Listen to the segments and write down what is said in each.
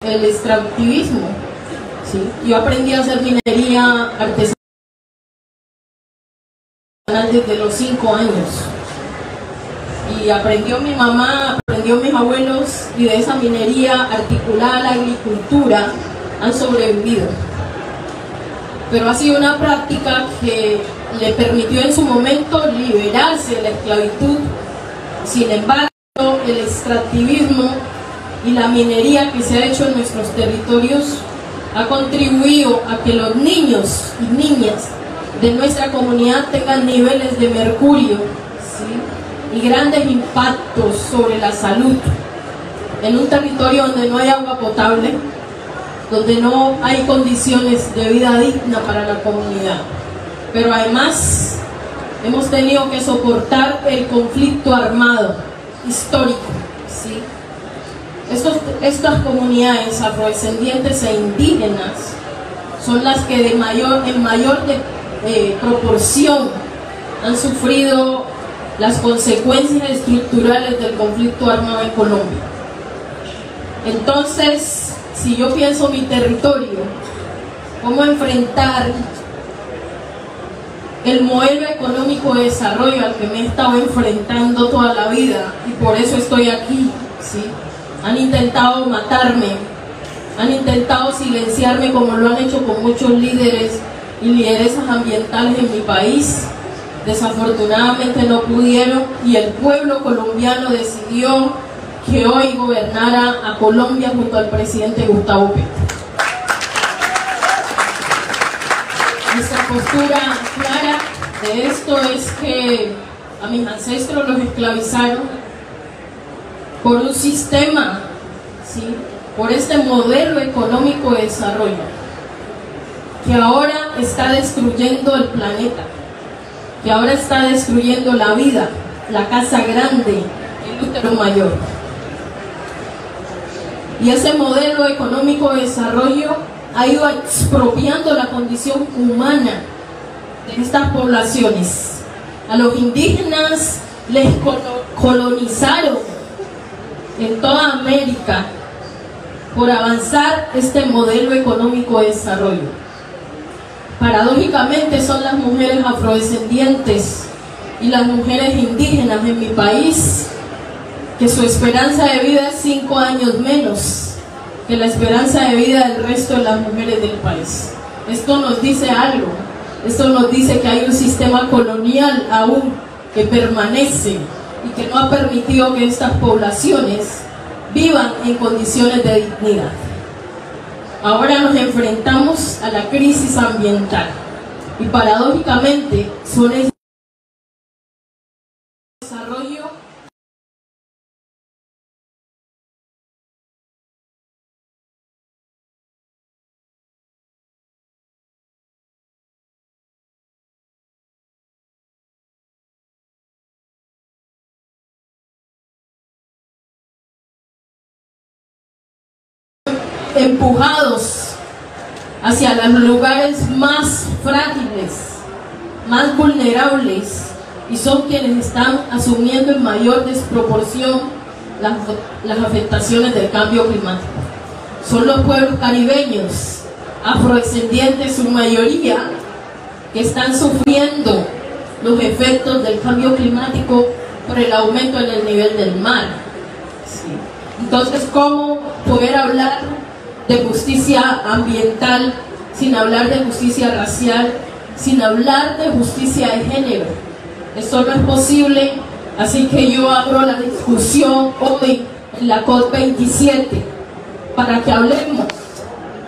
el extractivismo, ¿sí? Yo aprendí a hacer minería artesanal desde los 5 años. Y aprendió mi mamá, aprendió mis abuelos, y de esa minería articulada a la agricultura han sobrevivido. Pero ha sido una práctica que le permitió en su momento liberarse de la esclavitud. Sin embargo, el extractivismo y la minería que se ha hecho en nuestros territorios ha contribuido a que los niños y niñas de nuestra comunidad tengan niveles de mercurio, ¿sí? Y grandes impactos sobre la salud en un territorio donde no hay agua potable, donde no hay condiciones de vida digna para la comunidad. Pero además hemos tenido que soportar el conflicto armado histórico, ¿sí? Estas comunidades afrodescendientes e indígenas son las que en mayor proporción han sufrido las consecuencias estructurales del conflicto armado en Colombia. Entonces, si yo pienso mi territorio, cómo enfrentar el modelo económico de desarrollo al que me he estado enfrentando toda la vida, y por eso estoy aquí, ¿sí? Han intentado matarme, han intentado silenciarme como lo han hecho con muchos líderes y lideresas ambientales en mi país. Desafortunadamente no pudieron, y el pueblo colombiano decidió que hoy gobernara a Colombia junto al presidente Gustavo Petro. Nuestra postura clara de esto es que a mis ancestros los esclavizaron por un sistema, ¿sí? Por este modelo económico de desarrollo que ahora está destruyendo el planeta, que ahora está destruyendo la vida, la casa grande, el útero mayor. Y ese modelo económico de desarrollo ha ido expropiando la condición humana de estas poblaciones. A los indígenas les colonizaron en toda América por avanzar este modelo económico de desarrollo. Paradójicamente son las mujeres afrodescendientes y las mujeres indígenas en mi país que su esperanza de vida es 5 años menos que la esperanza de vida del resto de las mujeres del país. Esto nos dice algo, esto nos dice que hay un sistema colonial aún que permanece y que no ha permitido que estas poblaciones vivan en condiciones de dignidad. Ahora nos enfrentamos a la crisis ambiental y paradójicamente son el desarrollo empujados hacia los lugares más frágiles, más vulnerables, y son quienes están asumiendo en mayor desproporción las afectaciones del cambio climático. Son los pueblos caribeños, afrodescendientes, su mayoría, que están sufriendo los efectos del cambio climático por el aumento en el nivel del mar. Sí. Entonces, ¿cómo poder hablar de justicia ambiental sin hablar de justicia racial, sin hablar de justicia de género? Esto no es posible, así que yo abro la discusión hoy en la COP27 para que hablemos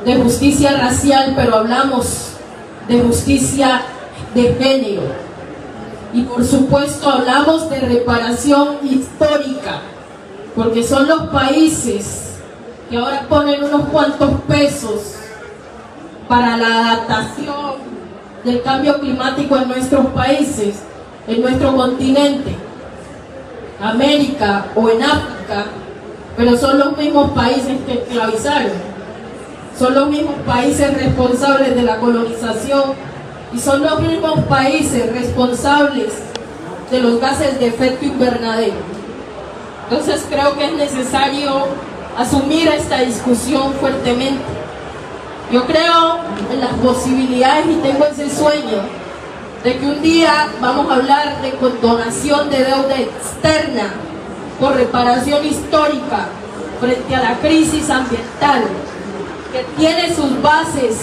de justicia racial, pero hablamos de justicia de género. Y por supuesto hablamos de reparación histórica, porque son los países que ahora ponen unos cuantos pesos para la adaptación del cambio climático en nuestros países, en nuestro continente, América o en África, pero son los mismos países que esclavizaron, son los mismos países responsables de la colonización y son los mismos países responsables de los gases de efecto invernadero. Entonces creo que es necesario asumir esta discusión fuertemente. Yo creo en las posibilidades y tengo ese sueño de que un día vamos a hablar de condonación de deuda externa por reparación histórica frente a la crisis ambiental que tiene sus bases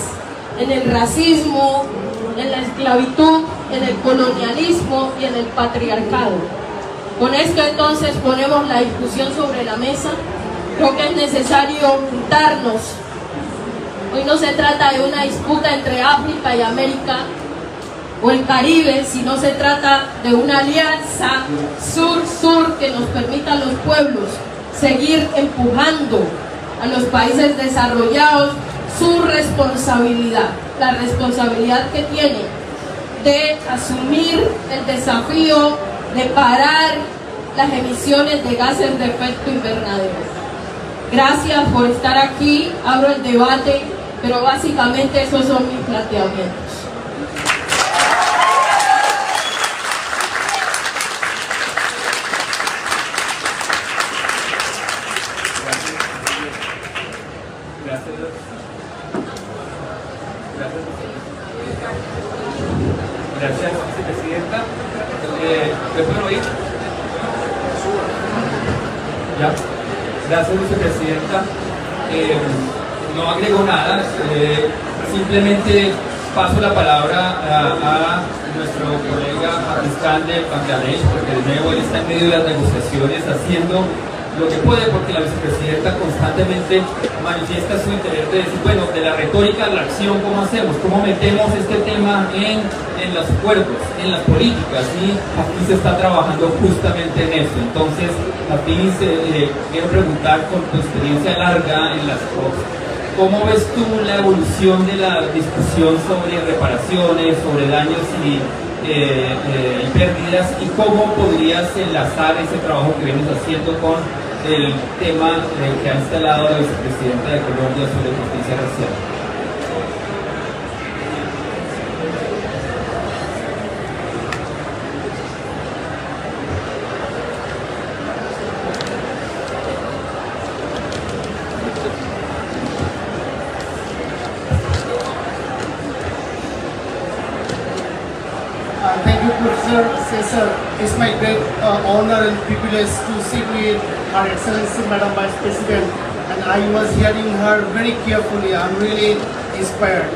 en el racismo, en la esclavitud, en el colonialismo y en el patriarcado. Con esto entonces ponemos la discusión sobre la mesa. Creo que es necesario juntarnos. Hoy no se trata de una disputa entre África y América o el Caribe, sino se trata de una alianza sur-sur que nos permita a los pueblos seguir empujando a los países desarrollados su responsabilidad, la responsabilidad que tienen de asumir el desafío de parar las emisiones de gases de efecto invernadero. Gracias por estar aquí, abro el debate, pero básicamente esos son mis planteamientos. Gracias, vicepresidenta. ¿Me pueden oír? Ya. Gracias, vicepresidenta. No agrego nada, simplemente paso la palabra a nuestro colega Pakistán de Bangladesh, porque de nuevo él está en medio de las negociaciones haciendo lo que puede, porque la vicepresidenta constantemente manifiesta su interés de decir, bueno, de la retórica a la acción, ¿cómo hacemos? ¿Cómo metemos este tema en los acuerdos, en las políticas? Y aquí se está trabajando justamente en eso. Entonces, a ti quiero preguntar, con tu experiencia larga en las COP, ¿cómo ves tú la evolución de la discusión sobre reparaciones, sobre daños y pérdidas, y cómo podrías enlazar ese trabajo que vienes haciendo con el tema que ha instalado la vicepresidenta de Colombia sobre justicia racial? Thank you, Professor Cesar. It's my great honor and privilege to sit with Her Excellency Madam Vice President, and I was hearing her very carefully. I'm really inspired.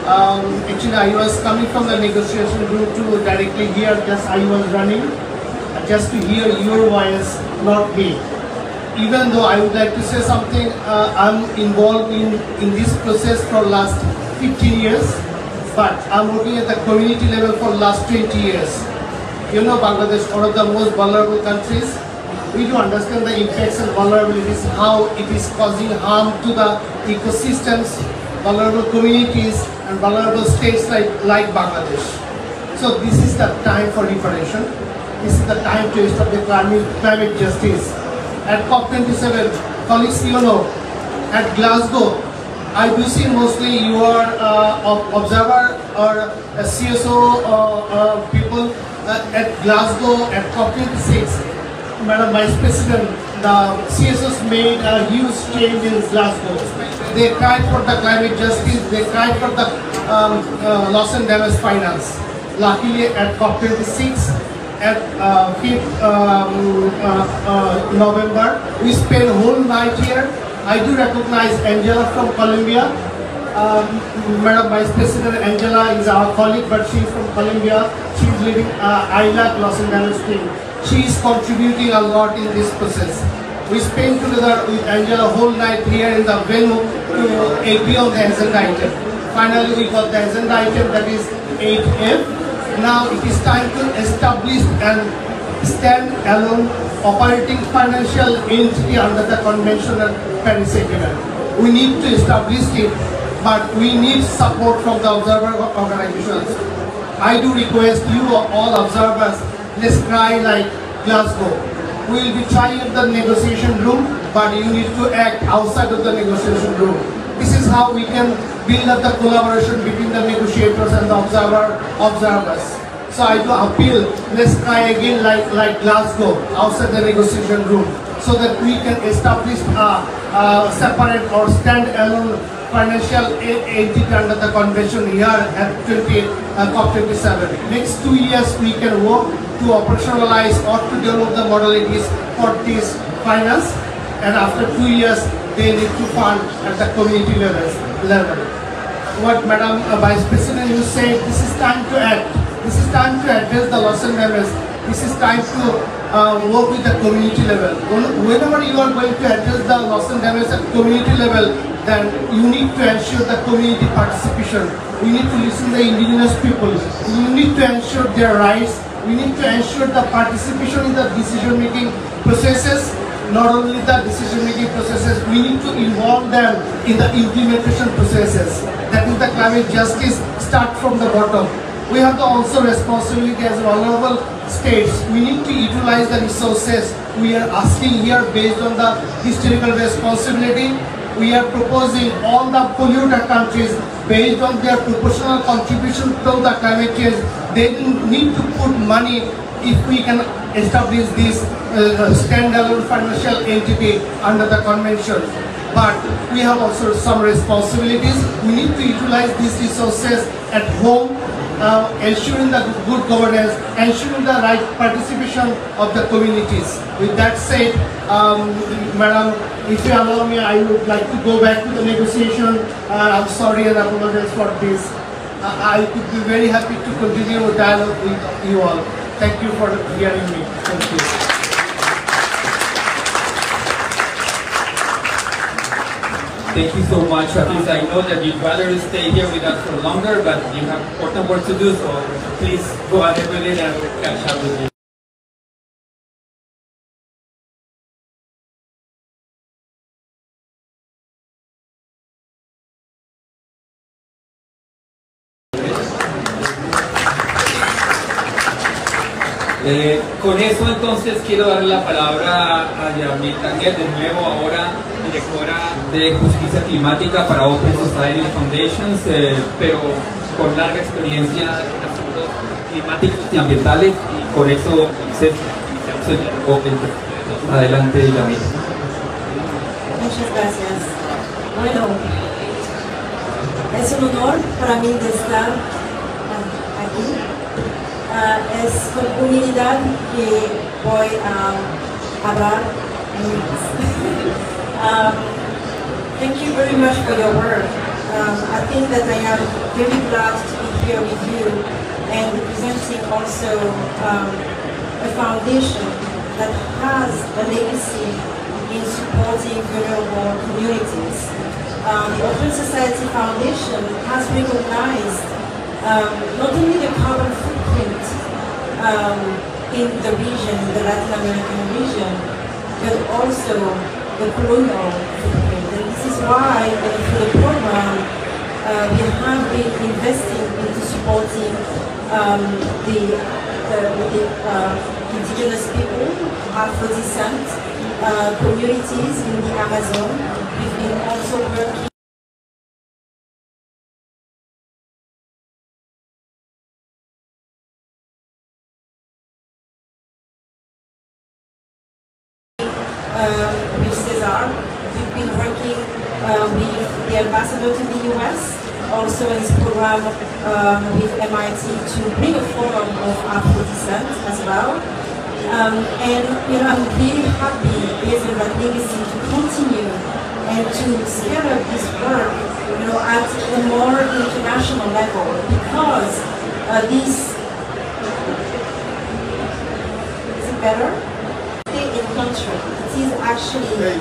Actually, I was coming from the negotiation room to directly here, just I was running, just to hear your voice, not me. Even though I would like to say something, I'm involved in this process for last 15 years. But I'm working at the community level for last 20 years. You know, Bangladesh, one of the most vulnerable countries. We do understand the impacts and vulnerabilities, how it is causing harm to the ecosystems, vulnerable communities, and vulnerable states like Bangladesh. So this is the time for reparation. This is the time to establish climate justice. At COP27, colleagues, you know, at Glasgow, I do see mostly you are observer or a CSO people at Glasgow at COP26. Madam Vice President, the CSOs made a huge change in Glasgow. They cried for the climate justice, they cried for the loss and damage finance. Luckily at COP26, at 5th November, we spent a whole night here. I do recognize Angela from Colombia. Madam Vice President Angela is our colleague, but she is from Colombia. She is leading ILAC Loss and Damage team. She is contributing a lot in this process. We spent together with Angela whole night here in the venue to agree on the agenda item. Finally, we got the agenda item, that is 8F. Now it is time to establish and stand alone operating financial entity under the conventional Paris Agreement. We need to establish it, but we need support from the observer organizations. I do request you all observers, let's cry like Glasgow. We will be trying in the negotiation room, but you need to act outside of the negotiation room. This is how we can build up the collaboration between the negotiators and the observers. So I do appeal, let's try again like Glasgow, outside the negotiation room. so that we can establish a separate or stand-alone financial entity under the convention here at COP27. Next 2 years we can work to operationalize or to develop the modalities for this finance, and after 2 years they need to fund at the community level. What Madam Vice President you said, this is time to act. This is time to address the loss and damage. This is time to work with the community level. Whenever you are going to address the loss and damage at community level, then you need to ensure the community participation. We need to listen to the indigenous people. You need to ensure their rights. We need to ensure the participation in the decision-making processes. Not only the decision-making processes, we need to involve them in the implementation processes. That is the climate justice start from the bottom. We have the also responsibility as vulnerable states. We need to utilize the resources we are asking here based on the historical responsibility. We are proposing all the polluter countries based on their proportional contribution to the climate change. They need to put money if we can establish this standalone financial entity under the convention. But we have also some responsibilities. We need to utilize these resources at home, ensuring the good governance, ensuring the right participation of the communities. With that said, Madam, if you allow me, I would like to go back to the negotiation. I'm sorry and apologize for this. I could be very happy to continue a dialogue with you all. Thank you for hearing me. Thank you. Thank you so much, Hafiz. I know that you'd rather stay here with us for longer, but you have important work to do, so please go ahead with it and we'll catch up with you. Con eso entonces quiero darle la palabra a Yamil Tanger, de nuevo ahora directora de Justicia Climática para Open Society Foundations, pero con larga experiencia en asuntos climáticos y ambientales, y con eso adelante Yamil. Muchas gracias. Bueno, es un honor para mí de estar aquí. Es con humildad que voy a hablar en inglés. Thank you very much for your work. I think that I am very glad to be here with you and representing also a foundation that has a legacy in supporting vulnerable communities. The Open Society Foundation has recognized not only the carbon footprint in the region, the Latin American region, but also the colonial footprint. And this is why through the program we have been investing into supporting the indigenous people, Afro-descent communities in the Amazon. We've been also working with Cesar. We've been working with the ambassador to the US, also in this program with MIT to bring a forum of Afro-descent as well. And I'm really happy based on that legacy to continue and to scale up this work at a more international level, because this is it better? In country. It is actually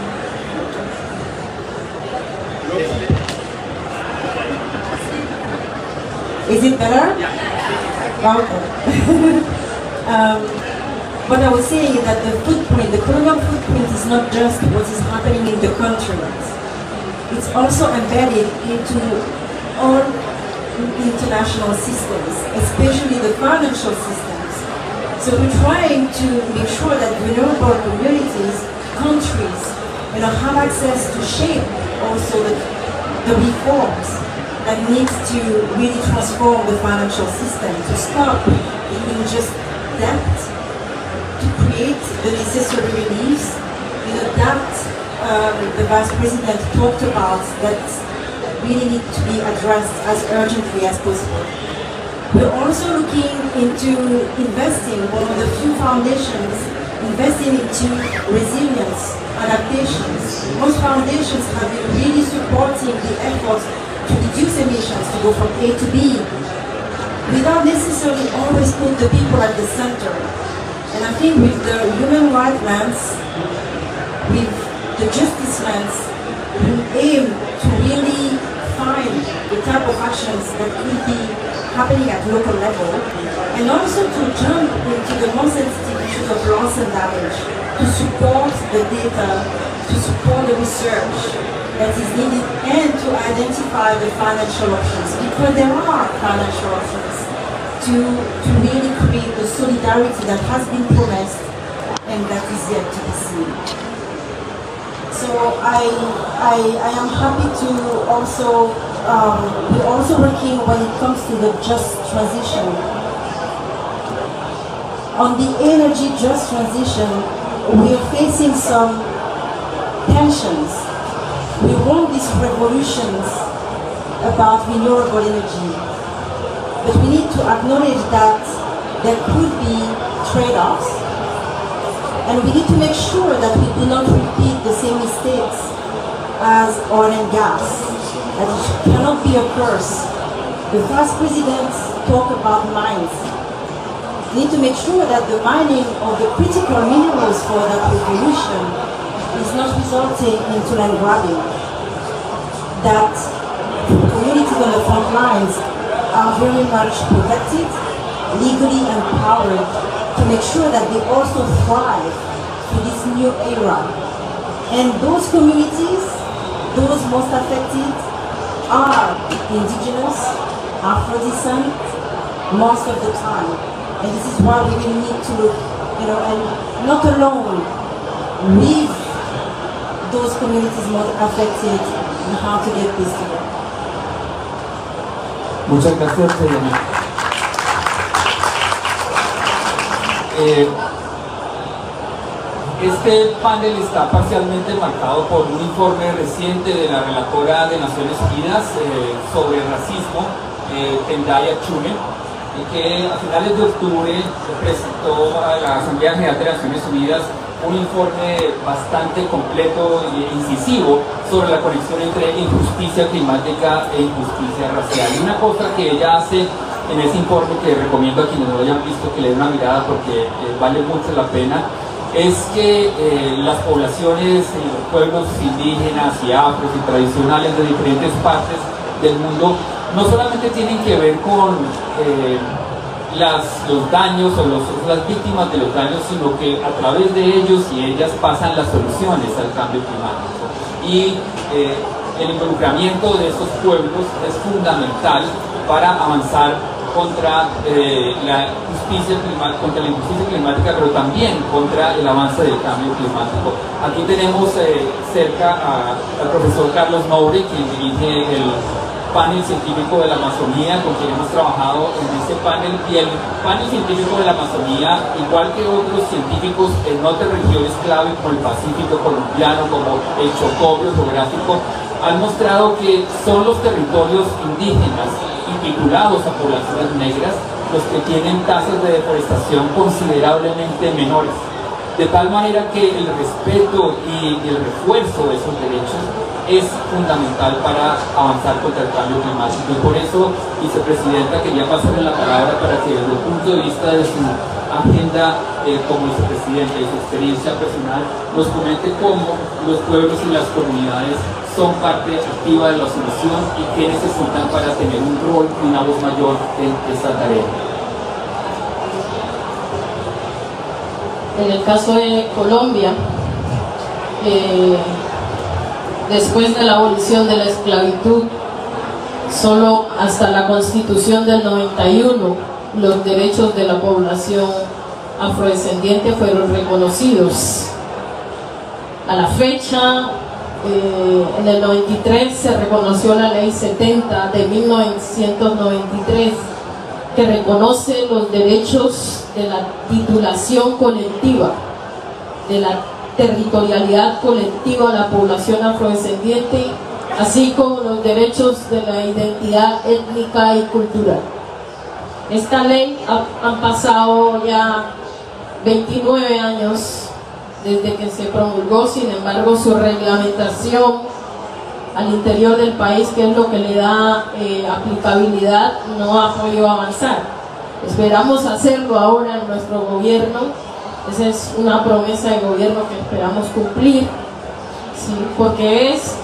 Is it better? Okay. What I was saying is that the footprint, the colonial footprint, is not just what is happening in the country. It's also embedded into all international systems, especially the financial systems. So we're trying to make sure that vulnerable communities, countries, have access to shape also the reforms that needs to really transform the financial system, to stop being just debt, to create the necessary reliefs, that the Vice President talked about that really need to be addressed as urgently as possible. We're also looking into investing, one of the few foundations, investing into resilience, adaptations. Most foundations have been really supporting the efforts to reduce emissions, to go from A to B, without necessarily always put the people at the center. And I think with the human rights lens, with the justice lens, we aim to really find the type of actions that will be happening at local level, and also to jump into the more sensitive issues of loss and damage, to support the data, to support the research that is needed, and to identify the financial options, because there are financial options to really create the solidarity that has been promised and that is yet to be seen. So I am happy to also, we're also working when it comes to the just transition. On the energy just transition, we are facing some tensions. We want these revolutions about renewable energy, but we need to acknowledge that there could be trade-offs. And we need to make sure that we do not repeat the same mistakes as oil and gas. That it cannot be a curse. The Vice President talked about mines. We need to make sure that the mining of the critical minerals for that revolution is not resulting into land grabbing. That communities on the front lines are very much protected, legally empowered, to make sure that they also thrive through this new era. And those communities, those most affected, are indigenous, Afro-descent, most of the time. And this is why we really need to look, and not alone with those communities most affected and how to get this together. Muchas gracias, Diana. Este panel está parcialmente marcado por un informe reciente de la relatora de Naciones Unidas sobre racismo, Tendai Achume, que a finales de octubre presentó a la Asamblea General de Naciones Unidas un informe bastante completo e incisivo sobre la conexión entre injusticia climática e injusticia racial. Y una cosa que ella hace en ese informe, que recomiendo a quienes no lo hayan visto que le den una mirada porque vale mucho la pena, es que las poblaciones y los pueblos indígenas y afros y tradicionales de diferentes partes del mundo no solamente tienen que ver con los daños o las víctimas de los daños, sino que a través de ellos y ellas pasan las soluciones al cambio climático. Y el involucramiento de estos pueblos es fundamental para avanzar contra la injusticia climática, pero también contra el avance del cambio climático. Aquí tenemos cerca al profesor Carlos Nobre, quien dirige el panel científico de la Amazonía, con quien hemos trabajado en este panel. Y el panel científico de la Amazonía, igual que otros científicos en otras regiones clave como el Pacífico colombiano, como el Chocó geográfico, han mostrado que son los territorios indígenas vinculados a poblaciones negras los que tienen tasas de deforestación considerablemente menores, de tal manera que el respeto y el refuerzo de esos derechos es fundamental para avanzar contra el cambio climático. Y por eso, vicepresidenta, quería pasarle la palabra para que desde el punto de vista de su agenda como vicepresidenta y su experiencia personal nos comente cómo los pueblos y las comunidades son parte activa de la solución y qué necesitan para tener un rol y una voz mayor en esta tarea. En el caso de Colombia, después de la abolición de la esclavitud, solo hasta la Constitución del 91 los derechos de la población afrodescendiente fueron reconocidos. A la fecha, en el 93 se reconoció la Ley 70 de 1993, que reconoce los derechos de la titulación colectiva, de la territorialidad colectiva de la población afrodescendiente, así como los derechos de la identidad étnica y cultural. Esta ley han pasado ya 29 años desde que se promulgó, sin embargo su reglamentación al interior del país, que es lo que le da aplicabilidad, no ha podido avanzar. Esperamos hacerlo ahora en nuestro gobierno. Esa es una promesa de gobierno que esperamos cumplir, ¿sí? Porque es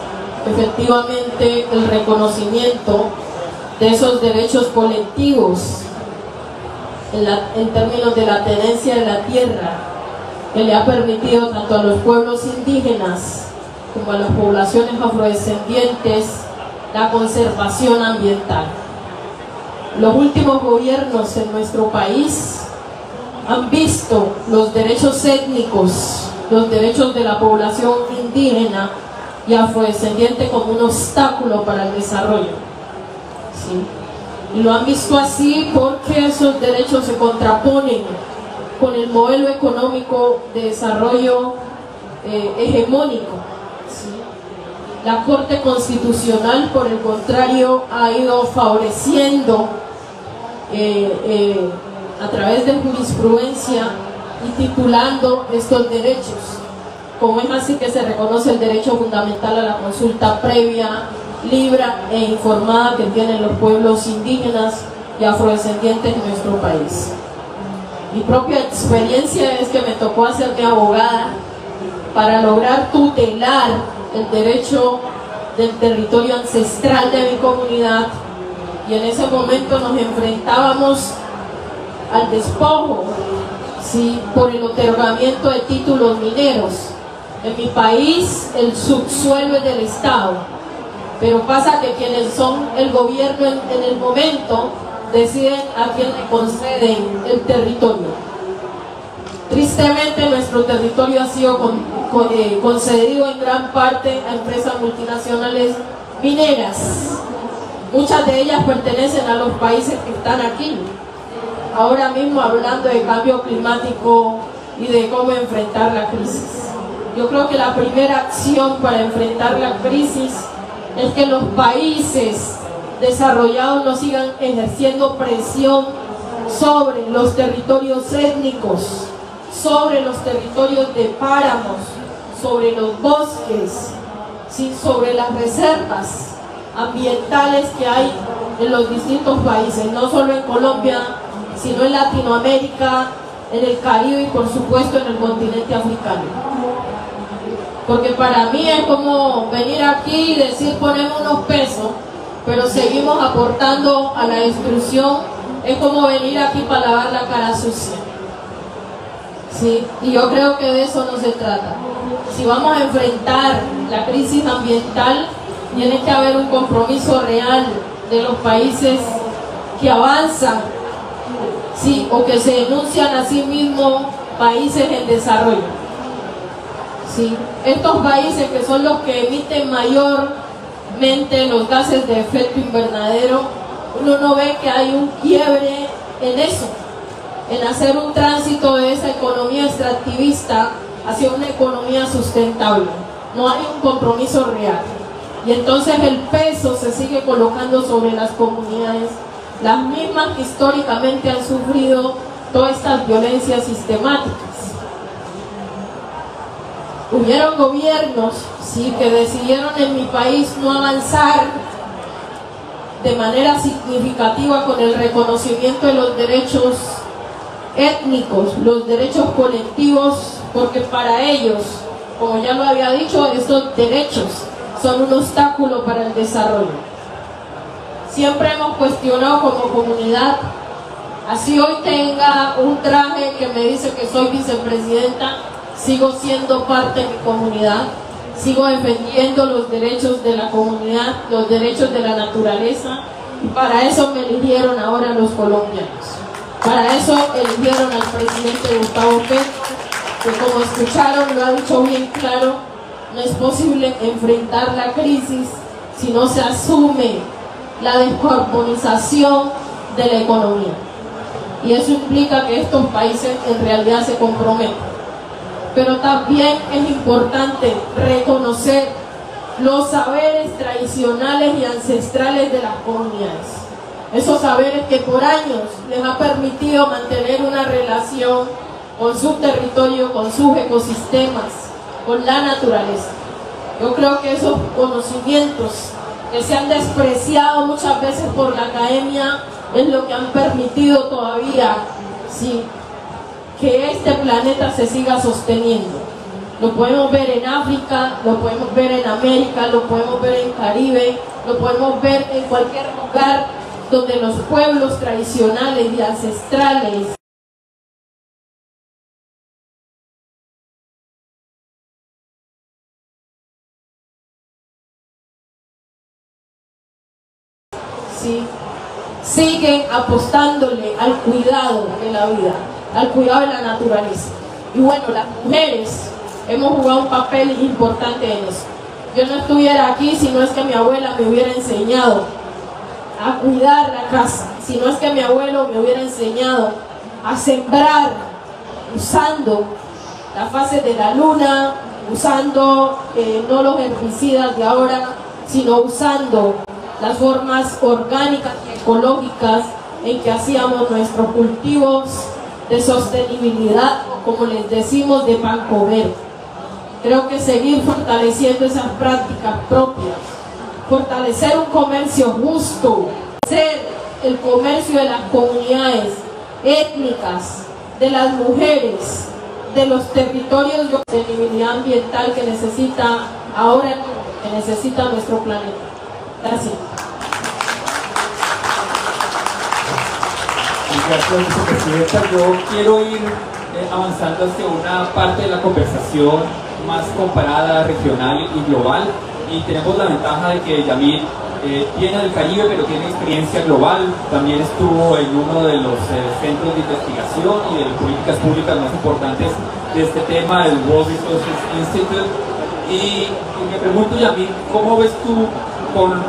efectivamente el reconocimiento de esos derechos colectivos en términos de la tenencia de la tierra, que le ha permitido tanto a los pueblos indígenas como a las poblaciones afrodescendientes la conservación ambiental. Los últimos gobiernos en nuestro país han visto los derechos étnicos, los derechos de la población indígena y afrodescendiente como un obstáculo para el desarrollo, ¿sí? Y lo han visto así porque esos derechos se contraponen con el modelo económico de desarrollo hegemónico, ¿sí? La Corte Constitucional, por el contrario, ha ido favoreciendo a través de jurisprudencia y titulando estos derechos, como es así que se reconoce el derecho fundamental a la consulta previa, libre e informada que tienen los pueblos indígenas y afrodescendientes en nuestro país. Mi propia experiencia es que me tocó hacerme abogada para lograr tutelar el derecho del territorio ancestral de mi comunidad, y en ese momento nos enfrentábamos al despojo, ¿sí?, por el otorgamiento de títulos mineros. En mi país el subsuelo es del Estado, pero pasa que quienes son el gobierno en el momento deciden a quién le conceden el territorio. Tristemente nuestro territorio ha sido concedido en gran parte a empresas multinacionales mineras. Muchas de ellas pertenecen a los países que están aquí. Ahora mismo hablando de cambio climático y de cómo enfrentar la crisis. Yo creo que la primera acción para enfrentar la crisis es que los países desarrollados no sigan ejerciendo presión sobre los territorios étnicos, sobre los territorios de páramos, sobre los bosques, ¿sí?, sobre las reservas ambientales que hay en los distintos países, no solo en Colombia, sino en Latinoamérica, en el Caribe y por supuesto en el continente africano. Porque para mí es como venir aquí y decir ponemos unos pesos, pero seguimos aportando a la destrucción. Es como venir aquí para lavar la cara sucia, ¿sí? Y yo creo que de eso no se trata. Si vamos a enfrentar la crisis ambiental, tiene que haber un compromiso real de los países que avanzan, ¿sí?, o que se denuncian a sí mismos países en desarrollo, ¿sí? Estos países que son los que emiten mayormente los gases de efecto invernadero, uno no ve que hay un quiebre en eso, en hacer un tránsito de esa economía extractivista hacia una economía sustentable. No hay un compromiso real. Y entonces el peso se sigue colocando sobre las comunidades, las mismas que históricamente han sufrido todas estas violencias sistemáticas. Hubieron gobiernos, sí, que decidieron en mi país no avanzar de manera significativa con el reconocimiento de los derechos étnicos, los derechos colectivos, porque para ellos, como ya lo había dicho, estos derechos son un obstáculo para el desarrollo. Siempre hemos cuestionado como comunidad, así hoy tenga un traje que me dice que soy vicepresidenta, sigo siendo parte de mi comunidad, sigo defendiendo los derechos de la comunidad, los derechos de la naturaleza, y para eso me eligieron ahora los colombianos. Para eso eligieron al presidente Gustavo Petro, que como escucharon lo ha dicho bien claro, no es posible enfrentar la crisis si no se asume la descarbonización de la economía. Y eso implica que estos países en realidad se comprometen. pero también es importante reconocer los saberes tradicionales y ancestrales de las comunidades. Esos saberes que por años les ha permitido mantener una relación con su territorio, con sus ecosistemas, con la naturaleza. Yo creo que esos conocimientos que se han despreciado muchas veces por la academia es lo que han permitido todavía, sí, que este planeta se siga sosteniendo. Lo podemos ver en África, lo podemos ver en América, lo podemos ver en Caribe, lo podemos ver en cualquier lugar donde los pueblos tradicionales y ancestrales ¿sí? siguen apostándole al cuidado de la vida, al cuidado de la naturaleza. Y bueno, las mujeres hemos jugado un papel importante en eso. Yo no estuviera aquí si no es que mi abuela me hubiera enseñado a cuidar la casa, si no es que mi abuelo me hubiera enseñado a sembrar usando las fases de la luna, usando no los herbicidas de ahora, sino usando las formas orgánicas y ecológicas en que hacíamos nuestros cultivos de sostenibilidad, o como les decimos, de pan comer. Creo que seguir fortaleciendo esas prácticas propias, fortalecer un comercio justo, hacer el comercio de las comunidades étnicas, de las mujeres, de los territorios de sostenibilidad ambiental que necesita ahora, que necesita nuestro planeta. Gracias. Gracias, vicepresidenta. Yo quiero ir avanzando hacia una parte de la conversación más comparada, regional y global, y tenemos la ventaja de que Yamil viene del Caribe, pero tiene experiencia global. También estuvo en uno de los centros de investigación y de las políticas públicas más importantes de este tema, el World Resources Institute. Y me pregunto, Yamil, ¿cómo ves tú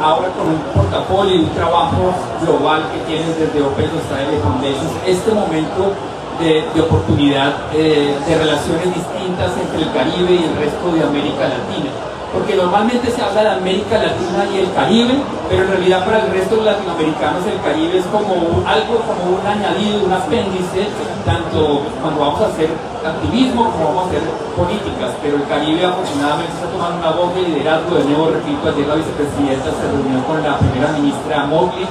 ahora con un portafolio y un trabajo global que tienes desde Open Society Foundations, este momento de oportunidad, de relaciones distintas entre el Caribe y el resto de América Latina? Porque normalmente se habla de América Latina y el Caribe, pero en realidad para el resto de los latinoamericanos el Caribe es como algo, como un añadido, un apéndice, tanto cuando vamos a hacer activismo como vamos a hacer políticas. Pero el Caribe afortunadamente está tomando una voz de liderazgo. De nuevo repito, ayer la vicepresidenta se reunió con la primera ministra Mowgli.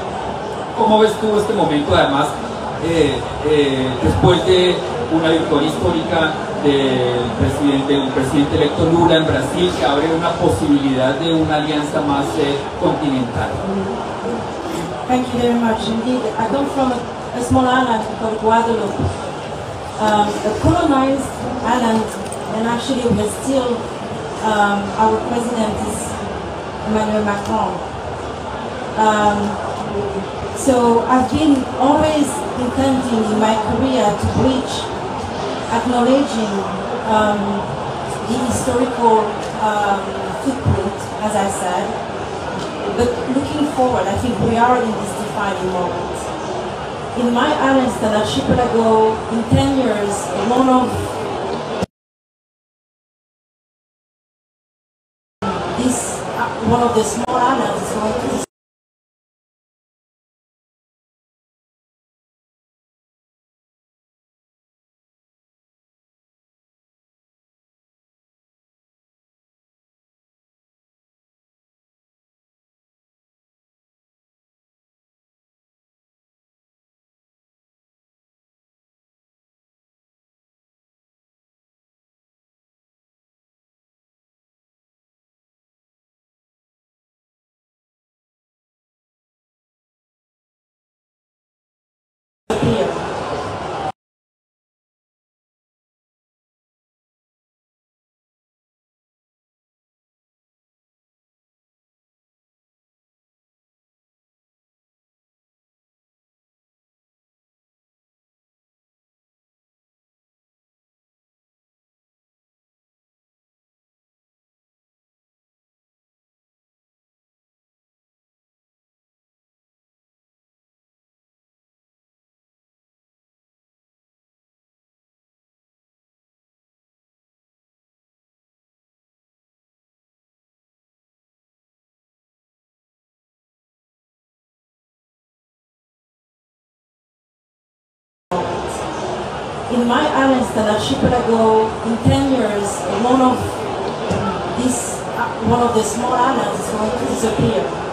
¿Cómo ves tú este momento, además, después de una victoria histórica del presidente electo Lula en Brasil, que abre una posibilidad de una alianza más continental? Thank you very much. Indeed, I come from a small island called Guadeloupe, a colonized island, and actually we're still, our president is Emmanuel Macron. So I've been always intending in my career to reach, acknowledging the historical footprint, as I said, but looking forward, I think we are in this defining moment. In my island, an archipelago, in 10 years, one of the small islands is going to appear. in my islands, an archipelago, in 10 years, one of the small islands is going to disappear.